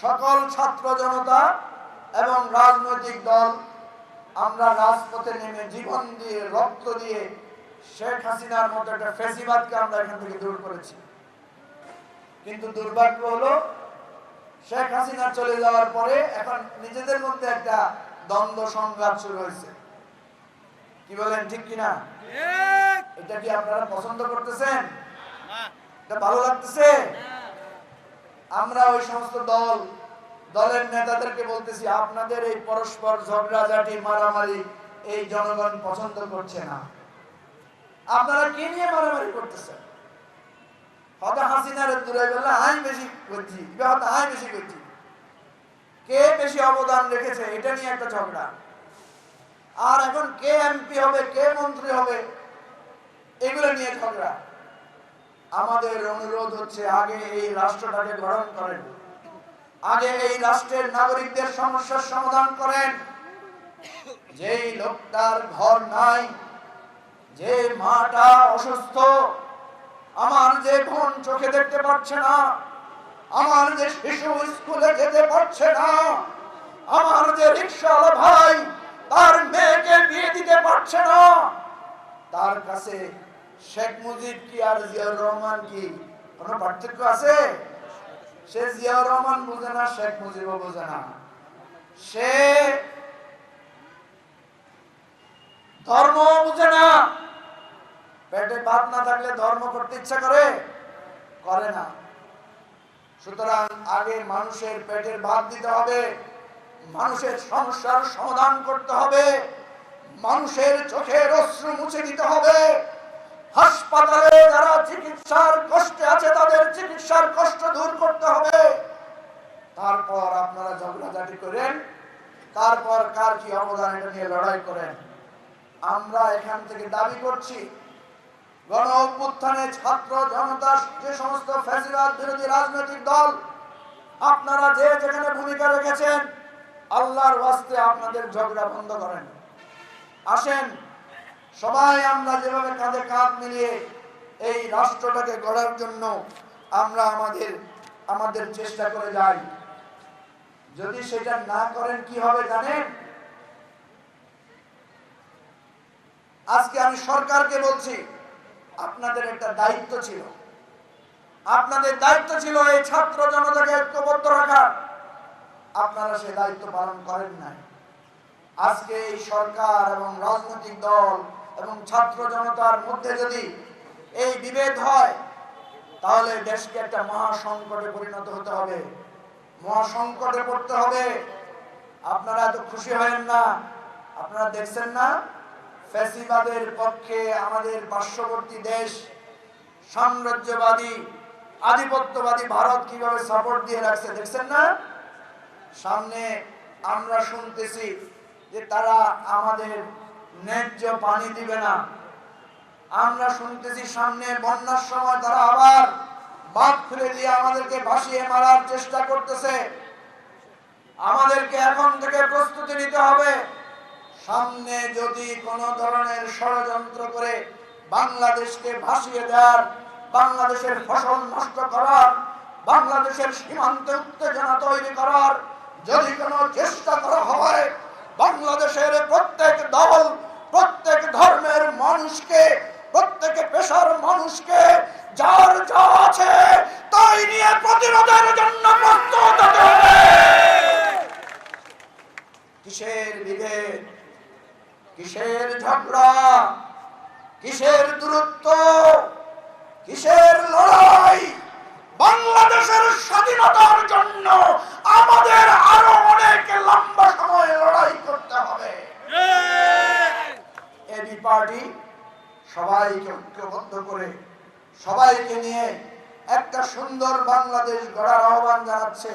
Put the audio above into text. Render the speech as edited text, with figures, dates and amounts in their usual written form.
সকল ছাত্র জনতা এবং রাজনৈতিক দল আমরা রাজপথে নেমে জীবন দিয়ে রক্ত দিয়ে শেখ হাসিনার মতো একটা ফ্যাসিবাদকে আমরা এখান থেকে দূর করেছি। কিন্তু দুর্ভাগ্য হলো শেখ হাসিনা চলে যাওয়ার পরে এখন নিজেদের মধ্যে একটা দ্বন্দ্ব সংঘাত শুরু হয়েছে। কি বলেন, ঠিক কিনা? এটা কি আপনারা পছন্দ করতেছেন? এটা ভালো লাগতেছে? আমরা ওই সমস্ত দলের নেতাদেরকে বলতেছি, আপনাদের এই পরস্পর ঝগড়াঝাটি মারামারি এই জনগণ পছন্দ করছে না। আপনারা কি নিয়ে মারামারি করতেছেন? হয়তো হাসিনার দূরে গেলে আমি বেশি করছি, হয়তো আমি বেশি করছি, কে বেশি অবদান রেখেছে এটা নিয়ে একটা ঝগড়া। আর এখন কে এমপি হবে, কে মন্ত্রী হবে, এগুলো নিয়ে ঝগড়া। আমাদের অনুরোধ হচ্ছে, আগে এই রাষ্ট্রটাকে গ্রহণ করেন, আগে এই রাষ্ট্রের নাগরিকদের সমস্যার সমাধান করেন। যেই লোকটার ঘর নাই, যে মাটা অসুস্থ, আমার যে বোন চোখে দেখতে পাচ্ছে না, আমার যে শিশু স্কুলে যেতে পারছে না, আমার যে রিকশাওয়ালা ভাই তার মেয়েকে বিয়ে দিতে পারছে না, তার কাছে শেখ মুজিব কি আর জিয়াউর রহমান কি কোনো পার্থক্য আছে? সে জিয়াউর রহমান বুঝে না, শেখ মুজিবও বুঝে না। সে ধর্ম বুঝে না। পেটে ভাত না থাকলে ধর্ম করতে ইচ্ছা করে না। সুতরাং আগে মানুষের পেটের ভাত দিতে হবে, মানুষের সমস্যার সমাধান করতে হবে, মানুষের চোখের অশ্রু মুছে দিতে হবে। হাসপাতালে যারা চিকিৎসার কষ্টে আছে তাদের চিকিৎসার কষ্ট দূর করতে হবে। তারপর আপনারা ঝগড়াঝাটি করেন, তারপর কার কি অবদান এটা নিয়ে লড়াই করেন। আমরা এখান থেকে দাবি করছি, গণ অভ্যুত্থানে ছাত্র জনতা, যে সমস্ত ফ্যাসিবাদ বিরোধী রাজনৈতিক দল, আপনারা যে যেখানে ভূমিকা রেখেছেন, আল্লাহর ওয়াস্তে আপনাদের ঝগড়া বন্ধ করেন। আসেন সবাই আমরা যেভাবে কাঁধে কাঁধ মিলিয়ে এই রাষ্ট্রটাকে গড়ার জন্য আমরা আমাদের চেষ্টা করে যাই। যদি সেটা না করেন কি হবে জানেন? আজকে আমি সরকারকে বলছি, আপনাদের একটা দায়িত্ব ছিল, আপনাদের দায়িত্ব ছিল এই ছাত্র জনতাকে ঐক্যবদ্ধ রাখা। আপনারা সেই দায়িত্ব পালন করেন নাই। আজকে এই সরকার এবং রাজনৈতিক দল এবং ছাত্র জনতার মধ্যে যদি এই বিভেদ হয়, তাহলে দেশকে একটা মহাসংকটে পরিণত হতে হবে, মহাসংকটে পড়তে হবে। আপনারা এত খুশি হয়েন না। আপনারা দেখছেন না ফ্যাসিবাদের পক্ষে আমাদের পার্শ্ববর্তী দেশ সাম্রাজ্যবাদী আধিপত্যবাদী ভারত কিভাবে সাপোর্ট দিয়ে রাখছে, দেখছেন না? সামনে আমরা শুনতেছি যে তারা আমাদের ন্যায্য পানি দিবে না। আমরা শুনতেছি সামনে বন্যার সময় তারা আবার বাঁধ খুলে দিয়ে আমাদেরকে ভাসিয়ে মারার চেষ্টা করতেছে। আমাদেরকে এখন থেকে প্রস্তুতি নিতে হবে, সামনে যদি কোন ধরনের ষড়যন্ত্র করে বাংলাদেশকে ভাসিয়ে দেওয়ার, বাংলাদেশের ফসল নষ্ট করার, বাংলাদেশের সীমান্তে উত্তেজনা তৈরি করার যদি কোনো চেষ্টা করা হয়, বাংলাদেশের প্রত্যেক দল, প্রত্যেক ধর্মের মানুষকে, প্রত্যেক পেশার মানুষকে যার যা আছে তাই নিয়ে প্রতিরোধের জন্য প্রস্তুত হতে হবে। কিসের বিভেদ, কিসের ঝগড়া, কিসের দূরত্ব, কিসের লড়াই? বাংলাদেশের স্বাধীনতার জন্য আমাদের আরো অনেক লম্বা সময় লড়াই করতে হবে। এবি পার্টি সবাইকে ঐক্যবদ্ধ করে, সবাইকে নিয়ে একটা সুন্দর বাংলাদেশ গড়ার আহ্বান জানাচ্ছে।